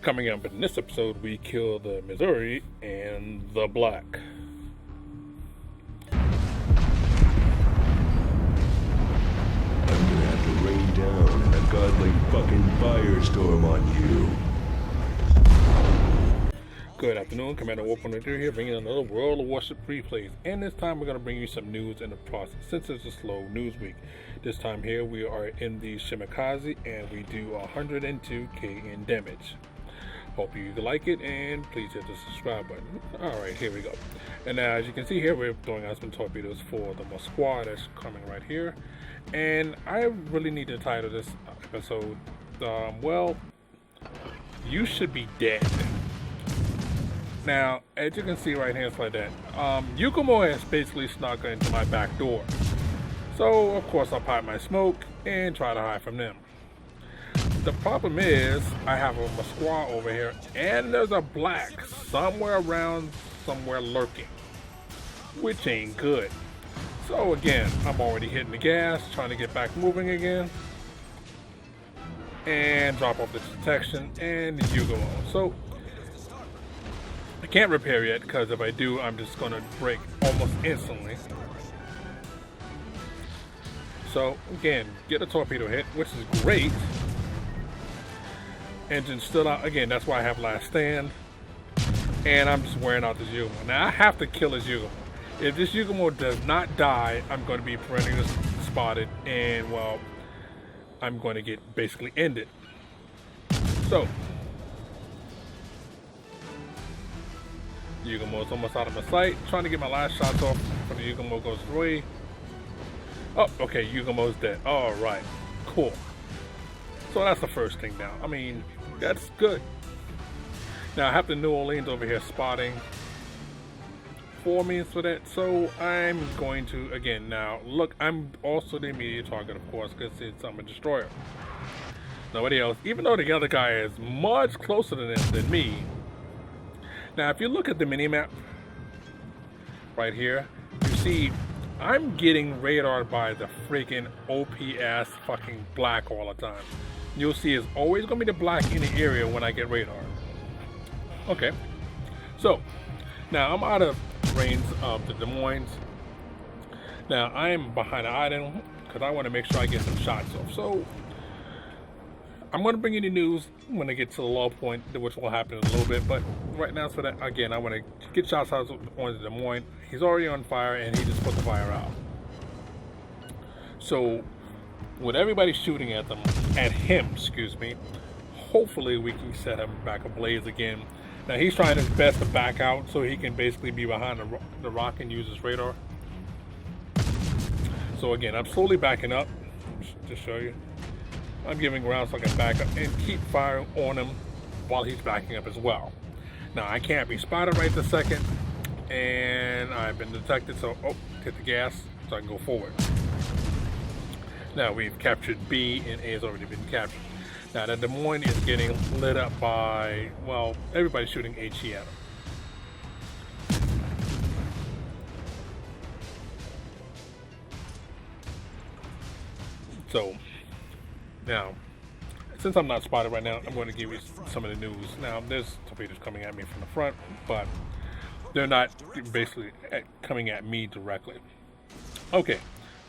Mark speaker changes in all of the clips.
Speaker 1: Coming up in this episode, we kill the Missouri and the Black.
Speaker 2: I'm gonna have to rain down a godly fucking firestorm on you.
Speaker 1: Good afternoon, Commander Warp here, bringing another World of Warship replays. And this time we're going to bring you some news in the process, since it's a slow news week. This time here we are in the Shimakaze, and we do 102k in damage. Hope you like it, and please hit the subscribe button. Alright, here we go. And now, as you can see here, we're throwing out some torpedoes for the Moskwa that's coming right here. And I really need to title this episode, well, you should be dead. Now, as you can see right here, it's like that. Yukumo has basically snuck into my back door. So, of course, I'll pipe my smoke and try to hide from them. The problem is, I have a Moskwa over here, and there's a Black somewhere around, somewhere lurking. Which ain't good. So, again, I'm already hitting the gas, trying to get back moving again. And drop off the detection and the Yukumo. So, I can't repair yet, because if I do, I'm just going to break almost instantly. So, again, get a torpedo hit, which is great. Engine's still out. Again, that's why I have last stand. And I'm just wearing out this Yukumo. Now, I have to kill this Yukumo. If this Yukumo does not die, I'm going to be perennially spotted. And, well, I'm going to get basically ended. So, Yukumo's almost out of my sight. Trying to get my last shots off before the Yukumo goes away. Oh, okay, Yukumo's dead. Alright, cool. So that's the first thing now. I mean, that's good. Now I have the New Orleans over here spotting 4 minutes for that. So I'm going to, again, now look, I'm also the immediate target, of course, because I'm a destroyer. Nobody else, even though the other guy is much closer to them than me. Now, if you look at the mini-map right here, you see I'm getting radared by the freaking OP-ass fucking Black all the time. You'll see it's always going to be the Black in the area when I get radared. Okay. So, now I'm out of range of the Des Moines. Now, I'm behind the island because I want to make sure I get some shots off. So, I'm going to bring you the news when I get to the low point, which will happen in a little bit. But right now, so that, again, I want to get shots out on the Des Moines. He's already on fire, and he just put the fire out. So, with everybody shooting at him, excuse me, hopefully we can set him back ablaze again. Now, he's trying his best to back out so he can basically be behind the rock and use his radar. So, again, I'm slowly backing up, just to show you. I'm giving ground so I can back up and keep firing on him while he's backing up as well. Now, I can't be spotted right this second, and I've been detected, so, hit the gas so I can go forward. Now, we've captured B, and A has already been captured. Now, the Des Moines is getting lit up by, well, everybody's shooting HE at him. So, now, since I'm not spotted right now, I'm going to give you some of the news. Now, there's torpedoes coming at me from the front, but they're not basically coming at me directly. Okay,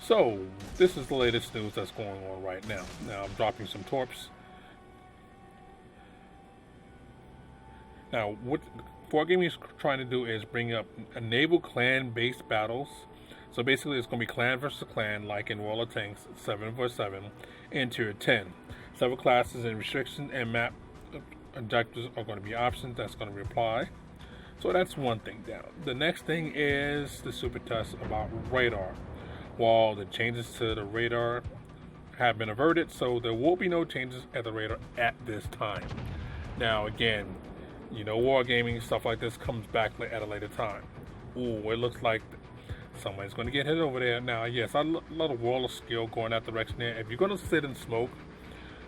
Speaker 1: so this is the latest news that's going on right now. Now, I'm dropping some torps. Now, what Wargaming is trying to do is bring up a naval clan-based battles. So basically, it's going to be clan versus clan, like in World of Tanks, 7 vs 7, in Tier 10. Several classes and restrictions and map objectives are going to be options. That's going to reply. So that's one thing down. The next thing is the super test about radar. While the changes to the radar have been averted, so there will be no changes at the radar at this time. Now, again, you know, wargaming, stuff like this comes back at a later time. Ooh, it looks like somebody's going to get hit over there. Now, yes, a lot of World of Skill going that direction there. If you're going to sit and smoke,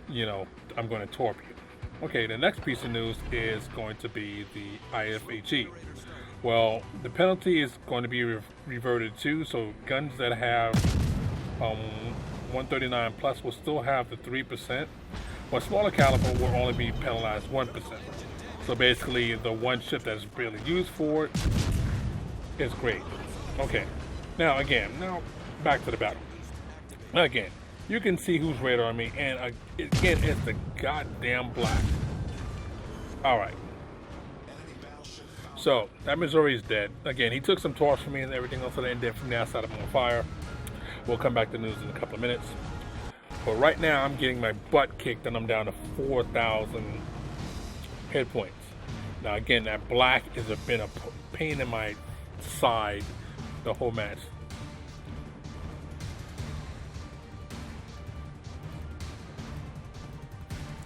Speaker 1: you know, I'm going to torp you. Okay, the next piece of news is going to be the IFHE. Well, the penalty is going to be reverted too, so guns that have 139 plus will still have the 3%, But smaller caliber will only be penalized 1%. So basically, the one ship that's barely used for it is great. Okay, now back to the battle. Now again, you can see who's radar on me, and again, it's the goddamn black. All right. So that Missouri's dead. Again, he took some torch from me and everything else, and then from the outside I'm on fire. We'll come back to news in a couple of minutes. But right now, I'm getting my butt kicked, and I'm down to 4,000 hit points. Now again, that black has been a pain in my side the whole match.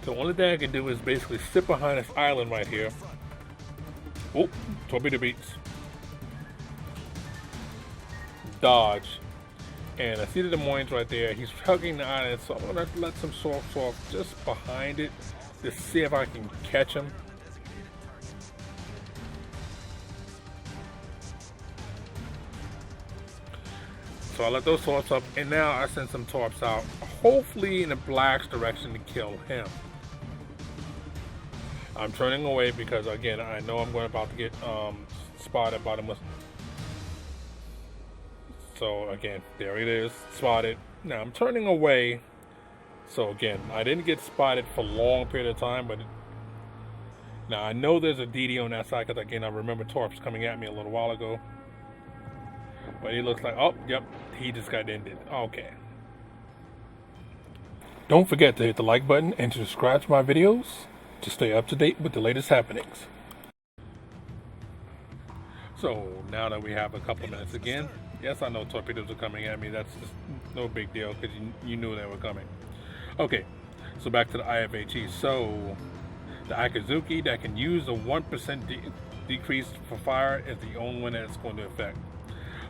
Speaker 1: So the only thing I can do is basically sit behind this island right here. Oh, torpedo beats. Dodge. And I see the Des Moines right there. He's hugging the island, so I'm gonna let some soft off just behind it to see if I can catch him. So I let those torps up, and now I send some torps out, hopefully in the black's direction to kill him. I'm turning away because, again, I know I'm about to get spotted by the. So again, there it is, spotted. Now I'm turning away. So again, I didn't get spotted for a long period of time, but now I know there's a DD on that side because, again, I remember torps coming at me a little while ago. But he looks like, oh, yep, he just got ended. Okay. Don't forget to hit the like button and to subscribe to my videos to stay up to date with the latest happenings. So now that we have a couple of minutes again, yes, I know torpedoes are coming at me. That's just no big deal because you knew they were coming. Okay, so back to the IFHE. So the Akazuki that can use a 1% decrease for fire is the only one that's going to affect.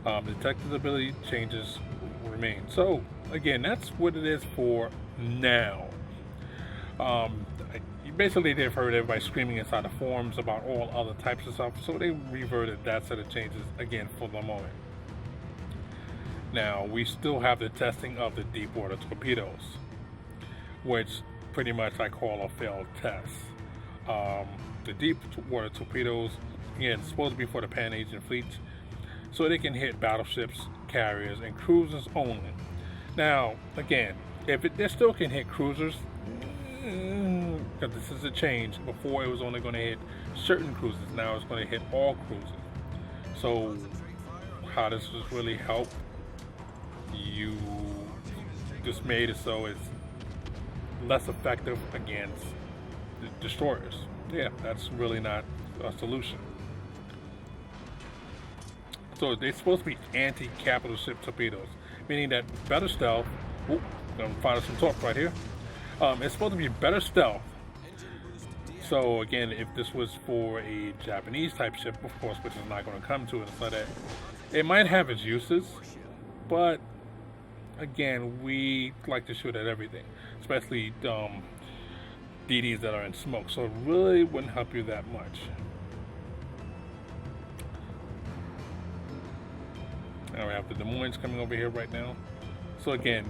Speaker 1: The detectability changes remain. So again, that's what it is for now. Basically, they've heard everybody screaming inside the forums about all other types of stuff, so they reverted that set of changes again for the moment. Now, we still have the testing of the deep water torpedoes, which pretty much I call a failed test. The deep water torpedoes, again, supposed to be for the Pan-Asian fleets, so they can hit battleships, carriers, and cruisers only. Now, again, if they still can hit cruisers, because this is a change. Before it was only going to hit certain cruisers, now it's going to hit all cruisers. So how does this really help? You just made it so it's less effective against the destroyers. Yeah, that's really not a solution. So they're supposed to be anti-capital ship torpedoes, meaning that better stealth. I'm gonna find some torp right here. It's supposed to be better stealth. So again, if this was for a Japanese type ship, of course, which is not going to come to it, so that it might have its uses, but again, we like to shoot at everything, especially DDs that are in smoke. So it really wouldn't help you that much. Now we have the Des Moines coming over here right now. So again,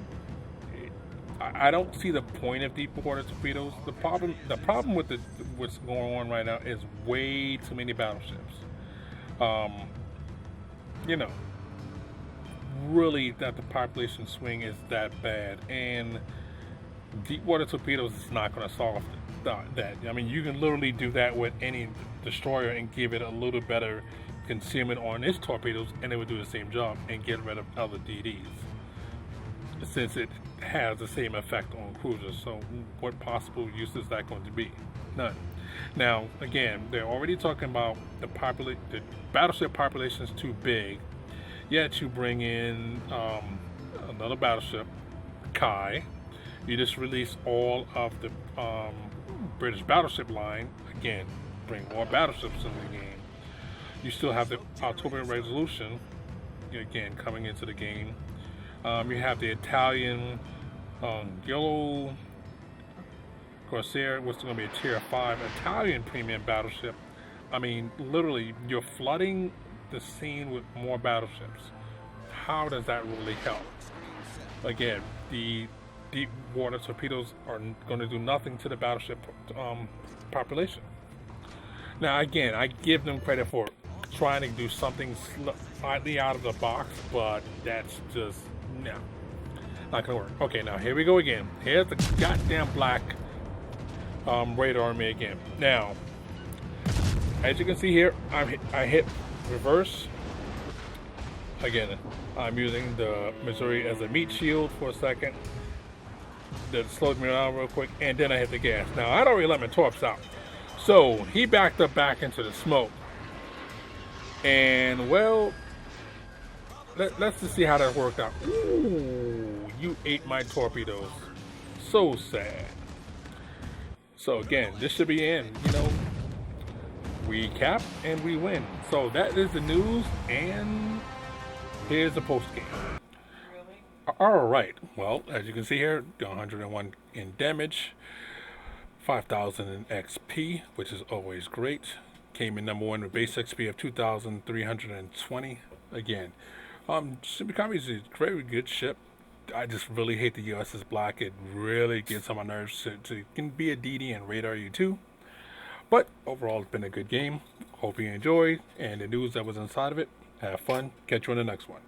Speaker 1: I don't see the point of deep water torpedoes. The problem with what's going on right now is way too many battleships. You know, really that the population swing is that bad, and deep water torpedoes is not going to solve that. I mean, you can literally do that with any destroyer and give it a little better concealment on its torpedoes, and it would do the same job and get rid of other DDs, since it has the same effect on cruisers. So what possible use is that going to be? None. Now again, they're already talking about the battleship population is too big, yet you bring in another battleship, Kai. You just release all of the British battleship line. Again, bring more battleships in the game. You still have the October Resolution, again, coming into the game. You have the Italian Yellow Corsair, which is going to be a Tier 5 Italian premium battleship. I mean, literally, you're flooding the scene with more battleships. How does that really help? Again, the deep water torpedoes are going to do nothing to the battleship population. Now, again, I give them credit for trying to do something slightly out of the box, but that's just, no, not going to work. Okay, now here we go again. Here's the goddamn black radar on me again. Now, as you can see here, I hit reverse. Again, I'm using the Missouri as a meat shield for a second. That slowed me down real quick, and then I hit the gas. Now, I'd already let my torps out. So, he backed up back into the smoke. And, well, let's just see how that worked out. Ooh, you ate my torpedoes. So sad. So, again, this should be in, you know. We cap and we win. So, that is the news, and here's the post game. Alright, well, as you can see here, 101 in damage, 5,000 in XP, which is always great. Came in number 1 with base XP of 2,320. Again, Shimakaze is a very good ship. I just really hate the USS Black. It really gets on my nerves. It can be a DD and radar you too. But overall, it's been a good game. Hope you enjoyed, and the news that was inside of it. Have fun. Catch you on the next one.